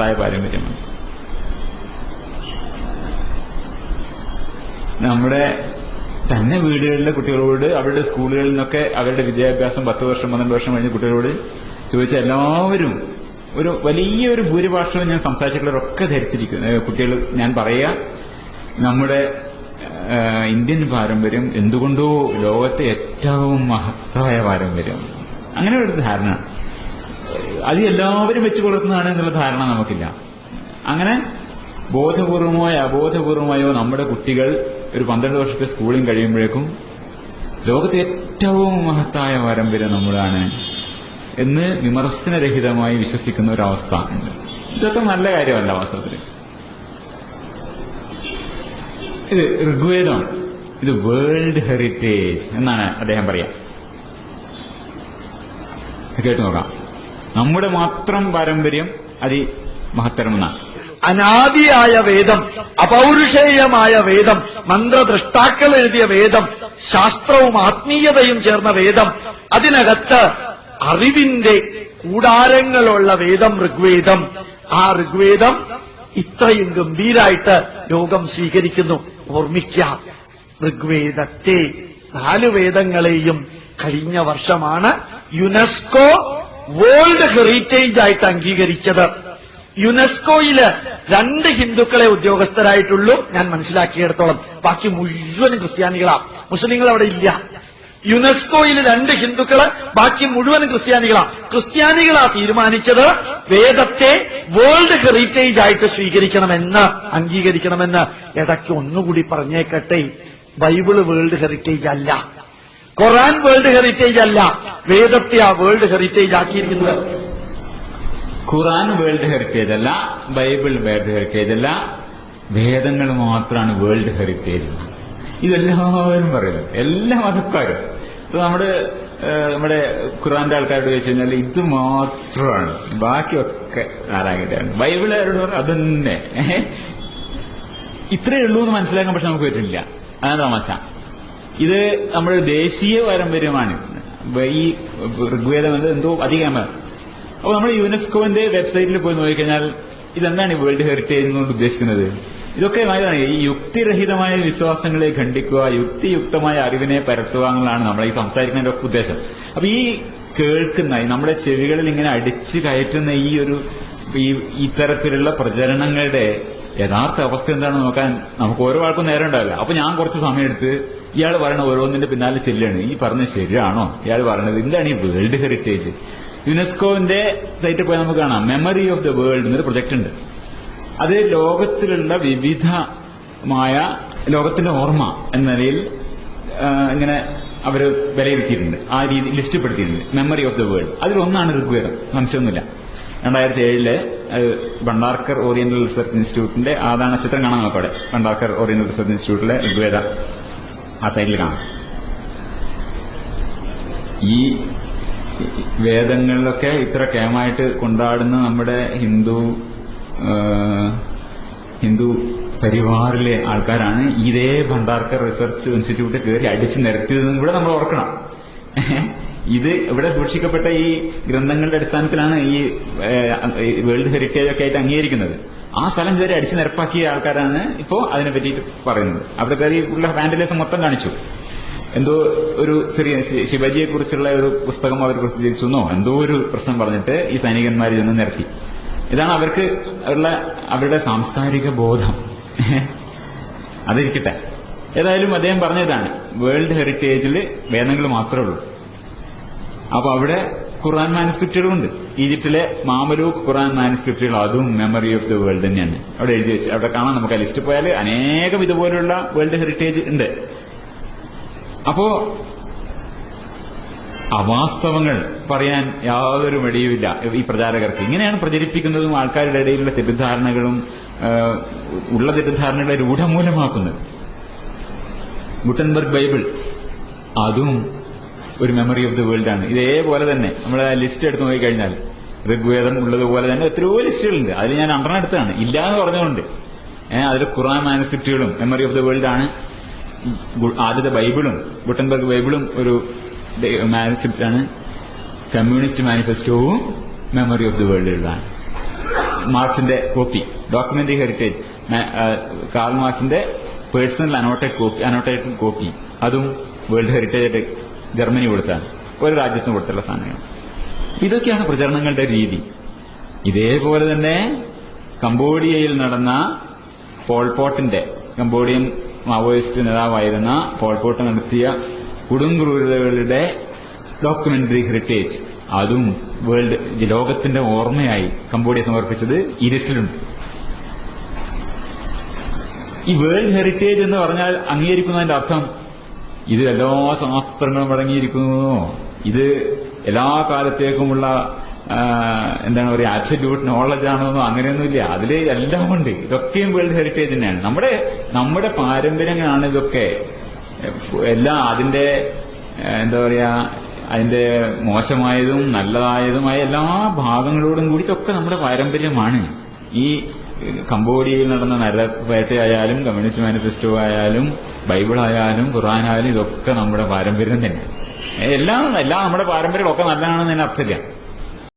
മഹത്തായ പാരമ്പര്യമാണ്. നമ്മുടെ തന്നെ വീടുകളിലെ കുട്ടികളോട് അവരുടെ സ്കൂളുകളിൽ നിന്നൊക്കെ അവരുടെ വിദ്യാഭ്യാസം 10 വർഷം 12 വർഷം കഴിഞ്ഞ കുട്ടികളോട് ചോദിച്ച എല്ലാവരും ഒരു വലിയൊരു ഭൂരിഭാഷവും ഞാൻ സംസാരിച്ചിട്ടുള്ളവരൊക്കെ ധരിച്ചിരിക്കുന്നു. കുട്ടികൾ ഞാൻ പറയാ നമ്മുടെ ഇന്ത്യൻ പാരമ്പര്യം എന്തുകൊണ്ടോ ലോകത്തെ ഏറ്റവും മഹത്തായ പാരമ്പര്യം, അങ്ങനെ ഒരു ധാരണ. അത് എല്ലാവരും വെച്ച് പുലർത്തുന്നതാണ് എന്നുള്ള ധാരണ നമുക്കില്ല. അങ്ങനെ ബോധപൂർവമായോ അബോധപൂർവമായോ നമ്മുടെ കുട്ടികൾ ഒരു 12 വർഷത്തെ സ്കൂളിംഗ് കഴിയുമ്പോഴേക്കും ലോകത്തെ ഏറ്റവും മഹത്തായ പാരമ്പര്യം നമ്മളാണ് എന്ന് വിമർശനരഹിതമായി വിശ്വസിക്കുന്ന ഒരവസ്ഥ ഉണ്ട്. ഇതൊക്കെ നല്ല കാര്യമല്ല വാസ്തവത്തിൽ. ഇത് ഋഗ്വേദം, ഇത് വേൾഡ് ഹെറിറ്റേജ് എന്നാണ് അദ്ദേഹം പറയാ. കേട്ടു നോക്കാം. നമ്മുടെ മാത്രം പാരമ്പര്യം അതിമഹത്തരമെന്നാണ്. അനാദിയായ വേദം, അപൗരുഷേയമായ വേദം, മന്ത്രദ്രഷ്ടാക്കൾ എഴുതിയ വേദം, ശാസ്ത്രവും ആത്മീയതയും ചേർന്ന വേദം, അതിനകത്ത് അറിവിന്റെ കൂടാരങ്ങളുള്ള വേദം ഋഗ്വേദം. ആ ഋഗ്വേദം ഇത്രയും ഗംഭീരായിട്ട് ലോകം സ്വീകരിക്കുന്നു. ഓർമ്മിക്കുക, ഋഗ്വേദത്തെ 4 വേദങ്ങളെയും കഴിഞ്ഞ വർഷമാണ് യുനെസ്കോ വേൾഡ് ഹെറിറ്റേജ് ആയിട്ട് അംഗീകരിച്ചത്. യുനെസ്കോയില് 2 ഹിന്ദുക്കളെ ഉദ്യോഗസ്ഥരായിട്ടുള്ളൂ ഞാൻ മനസ്സിലാക്കിയിടത്തോളം. ബാക്കി മുഴുവനും ക്രിസ്ത്യാനികളാ, മുസ്ലിങ്ങൾ അവിടെ ഇല്ല. യുനെസ്കോയിൽ 2 ഹിന്ദുക്കള്, ബാക്കി മുഴുവനും ക്രിസ്ത്യാനികളാ. ക്രിസ്ത്യാനികളാ തീരുമാനിച്ചത് വേദത്തെ വേൾഡ് ഹെറിറ്റേജ് ആയിട്ട് സ്വീകരിക്കണമെന്ന്, അംഗീകരിക്കണമെന്ന്. ഇടയ്ക്ക് ഒന്നുകൂടി പറഞ്ഞേക്കട്ടെ, ബൈബിള് വേൾഡ് ഹെറിറ്റേജ് അല്ല, ഖുർആൻ വേൾഡ് ഹെറിറ്റേജ് അല്ല, വേദത്തെ ആ വേൾഡ് ഹെറിറ്റേജ് ആക്കിയിരിക്കുന്നത്. ഖുർആൻ വേൾഡ് ഹെറിറ്റേജ് അല്ല, ബൈബിൾ വേൾഡ് ഹെറിറ്റേജ് അല്ല, വേദങ്ങൾ മാത്രമാണ് വേൾഡ് ഹെറിറ്റേജ്. ഇതെല്ലാവരും പറയുന്നത്, എല്ലാ മതക്കാരും. ഇപ്പൊ നമ്മുടെ ഖുർആന്റെ ആൾക്കാരോട് ചോദിച്ചു കഴിഞ്ഞാൽ ഇത് മാത്രമാണ്, ബാക്കിയൊക്കെ നാരായണയാണ്. ബൈബിളുകാരോട് പറഞ്ഞാൽ അതന്നെ ഇത്രയേ ഉള്ളൂ എന്ന് മനസ്സിലാക്കാൻ പക്ഷെ നമുക്ക് പറ്റില്ല. അതാണ് തമാശ. ഇത് നമ്മുടെ ദേശീയ പാരമ്പര്യമാണ്. ഈ ഋഗ്വേദം എന്തോ അധികം. അപ്പോൾ നമ്മൾ യുനെസ്കോന്റെ വെബ്സൈറ്റിൽ പോയി നോക്കിക്കഴിഞ്ഞാൽ ഇതെന്താണ് ഈ വേൾഡ് ഹെറിറ്റേജ് എന്നുകൊണ്ട് ഉദ്ദേശിക്കുന്നത്? ഇതൊക്കെ ഈ യുക്തിരഹിതമായ വിശ്വാസങ്ങളെ ഖണ്ഡിക്കുക, യുക്തിയുക്തമായ അറിവിനെ പരത്തുക എന്നുള്ളതാണ് നമ്മളെ ഈ സംസാരിക്കുന്നതിന്റെ ഒക്കെ ഉദ്ദേശം. അപ്പൊ ഈ കേൾക്കുന്ന, നമ്മുടെ ചെവികളിൽ ഇങ്ങനെ അടിച്ചു കയറ്റുന്ന ഇത്തരത്തിലുള്ള പ്രചരണങ്ങളുടെ യഥാർത്ഥ അവസ്ഥ എന്താണെന്ന് നോക്കാൻ നമുക്ക് ഓരോ ആൾക്കും നേരം ഉണ്ടാവില്ല. അപ്പൊ ഞാൻ കുറച്ച് സമയം എടുത്ത് ഇയാൾ പറയണ ഓരോന്നിന്റെ പിന്നാലെ ചെല്ലാണ്. ഈ പറഞ്ഞത് ശരിയാണോ ഇയാൾ പറയണത്? എന്താണ് ഈ വേൾഡ് ഹെറിറ്റേജ്? യുനെസ്കോന്റെ സൈറ്റിൽ പോയി നമുക്ക് കാണാം, മെമ്മറി ഓഫ് ദ വേൾഡ് എന്നൊരു പ്രൊജക്ട് ഉണ്ട്. അത് ലോകത്തിലുള്ള വിവിധമായ ലോകത്തിന്റെ ഓർമ്മ എന്ന നിലയിൽ ഇങ്ങനെ അവർ വിലയിരുത്തിയിട്ടുണ്ട്, ആ രീതി ലിസ്റ്റപ്പെടുത്തിയിട്ടുണ്ട്. മെമ്മറി ഓഫ് ദ വേൾഡ് അതിലൊന്നാണ് ഋഗ്വേദം, സംശയമൊന്നുമില്ല. 2007 ഭണ്ഡാർക്കർ ഓറിയന്റൽ റിസർച്ച് ഇൻസ്റ്റിറ്റ്യൂട്ടിന്റെ, അതാണ് ചിത്രം കാണാൻ നോക്കവിടെ, ഭണ്ഡാർക്കർ ഓറിയന്റൽ റിസർച്ച് ഇൻസ്റ്റിറ്റ്യൂട്ടിലെ ഋഗ്വേദ ആ സൈഡിൽ കാണാം. ഈ വേദങ്ങളിലൊക്കെ ഇത്ര കേമായിട്ട് കൊണ്ടാടുന്ന നമ്മുടെ ഹിന്ദു പരിവാറിലെ ആൾക്കാരാണ് ഇതേ ഭണ്ഡാർക്കർ റിസർച്ച് ഇൻസ്റ്റിറ്റ്യൂട്ട് കയറി അടിച്ചു നിരത്തിയതെന്നും കൂടെ നമ്മൾ ഓർക്കണം. ഇത് ഇവിടെ സൂക്ഷിക്കപ്പെട്ട ഈ ഗ്രന്ഥങ്ങളുടെ അടിസ്ഥാനത്തിലാണ് ഈ വേൾഡ് ഹെറിറ്റേജ് ഒക്കെ ആയിട്ട് അംഗീകരിക്കുന്നത്. ആ സ്ഥലം കയറി അടിച്ചു നിരപ്പാക്കിയ ആൾക്കാരാണ് ഇപ്പോ അതിനെ പറ്റിയിട്ട് പറയുന്നത്. അവിടെ കയറി ഉള്ള വാൻഡലിസം മൊത്തം കാണിച്ചു. എന്തോ ഒരു ചെറിയ ശിവജിയെ കുറിച്ചുള്ള ഒരു പുസ്തകം അവർ പ്രസിദ്ധീകരിച്ചെന്നോ എന്തോ ഒരു പ്രശ്നം പറഞ്ഞിട്ട് ഈ സൈനികന്മാരിൽ നിന്ന് നിരത്തി. ഇതാണ് അവർക്ക് അവരുടെ സാംസ്കാരിക ബോധം. അതിരിക്കട്ടെ. ഏതായാലും അദ്ദേഹം പറഞ്ഞതാണ് വേൾഡ് ഹെറിറ്റേജിൽ വേദങ്ങൾ മാത്രമേ ഉള്ളൂ. അപ്പൊ അവിടെ ഖുർആൻ മാനുസ്ക്രിപ്റ്റുകളുണ്ട്. ഈജിപ്തിലെ മാമലൂക്ക് ഖുർആൻ മാനുസ്ക്രിപ്റ്റുകൾ, അതും മെമ്മറി ഓഫ് ദ വേൾഡ് തന്നെയാണ് അവിടെ എഴുതി വെച്ച്. അവിടെ കാണാം, നമുക്ക് ആ ലിസ്റ്റ് പോയാൽ അനേകം ഇതുപോലുള്ള വേൾഡ് ഹെറിറ്റേജ് ഉണ്ട്. അപ്പോ അവാസ്തവങ്ങൾ പറയാൻ യാതൊരു മടിയുമില്ല ഈ പ്രചാരകർക്ക്. ഇങ്ങനെയാണ് പ്രചരിപ്പിക്കുന്നതും ആൾക്കാരുടെ ഇടയിലുള്ള തെറ്റിദ്ധാരണകളും ഉള്ള തെറ്റിദ്ധാരണകളെ രൂഢമൂലമാക്കുന്നത്. ഗുട്ടൻബർഗ് ബൈബിൾ അതും ഒരു മെമ്മറി ഓഫ് ദ വേൾഡ് ആണ്. ഇതേപോലെ തന്നെ നമ്മൾ ആ ലിസ്റ്റ് എടുത്ത് നോക്കിക്കഴിഞ്ഞാൽ ഋഗ്വേദം ഉള്ളതുപോലെ തന്നെ എത്രയോ ലിസ്റ്റുകളുണ്ട്. അതിൽ ഞാൻ 2 എടുത്താണ്, ഇല്ലാന്ന് പറഞ്ഞുകൊണ്ട്. അതിൽ ഖുർആൻ മാനുസ്ക്രിപ്റ്റുകളും മെമ്മറി ഓഫ് ദ വേൾഡ് ആണ്. ആദ്യത്തെ ബൈബിളും ഗുട്ടൻബർഗ് ബൈബിളും ഒരു മാനുസ്ക്രിപ്റ്റാണ്. കമ്മ്യൂണിസ്റ്റ് മാനിഫെസ്റ്റോവും മെമ്മറി ഓഫ് ദി വേൾഡിലാണ്. മാർക്സിന്റെ കോപ്പി, ഡോക്യുമെന്ററി ഹെറിറ്റേജ്, കാൾ മാർക്സിന്റെ പേഴ്സണൽ അനോട്ടേറ്റഡ് കോപ്പി, അതും വേൾഡ് ഹെറിറ്റേജ് ജർമ്മനി കൊടുത്താണ്, ഒരു രാജ്യത്തിന് കൊടുത്തുള്ള സാധനങ്ങൾ. ഇതൊക്കെയാണ് പ്രചരണങ്ങളുടെ രീതി. ഇതേപോലെ തന്നെ കംബോഡിയയിൽ നടന്ന പോൾപോട്ടിന്റെ, കംബോഡിയൻ മാവോയിസ്റ്റ് നേതാവായിരുന്ന പോൾപോട്ട് നടത്തിയ കൊടുംക്രൂരതകളുടെ ഡോക്യുമെന്ററി ഹെറിറ്റേജ്, അതും ലോകത്തിന്റെ ഓർമ്മയായി കംബോഡിയ സമർപ്പിച്ചത് ഈ ലിസ്റ്റിലുണ്ട്. ഈ വേൾഡ് ഹെറിറ്റേജ് എന്ന് പറഞ്ഞാൽ അംഗീകരിക്കുന്നതിന്റെ അർത്ഥം ഇത് എല്ലാ ശാസ്ത്രങ്ങളും അടങ്ങിയിരിക്കുന്നു, ഇത് എല്ലാ കാലത്തേക്കുമുള്ള എന്താണ് പറയുക ആബ്സല്യൂട്ട് നോളജ് ആണെന്നോ അങ്ങനെയൊന്നുമില്ല. അതിൽ എല്ലാം ഉണ്ട്. ഇതൊക്കെയും വേൾഡ് ഹെറിറ്റേജ് തന്നെയാണ്. നമ്മുടെ പാരമ്പര്യങ്ങളാണ് ഇതൊക്കെ. എല്ലാം അതിന്റെ എന്താ പറയാ അതിന്റെ മോശമായതും നല്ലതായതുമായ എല്ലാ ഭാഗങ്ങളോടും കൂടി ഇതൊക്കെ നമ്മുടെ പാരമ്പര്യമാണ്. ഈ കംബോഡിയയിൽ നടന്ന നരവേട്ടയായാലും കമ്മ്യൂണിസ്റ്റ് മാനിഫെസ്റ്റോ ആയാലും ബൈബിളായാലും ഖുർആനായാലും ഇതൊക്കെ നമ്മുടെ പാരമ്പര്യം തന്നെ. എല്ലാം നമ്മുടെ പാരമ്പര്യമൊക്കെ നല്ലതാണെന്ന് തന്നെ അർത്ഥമില്ല.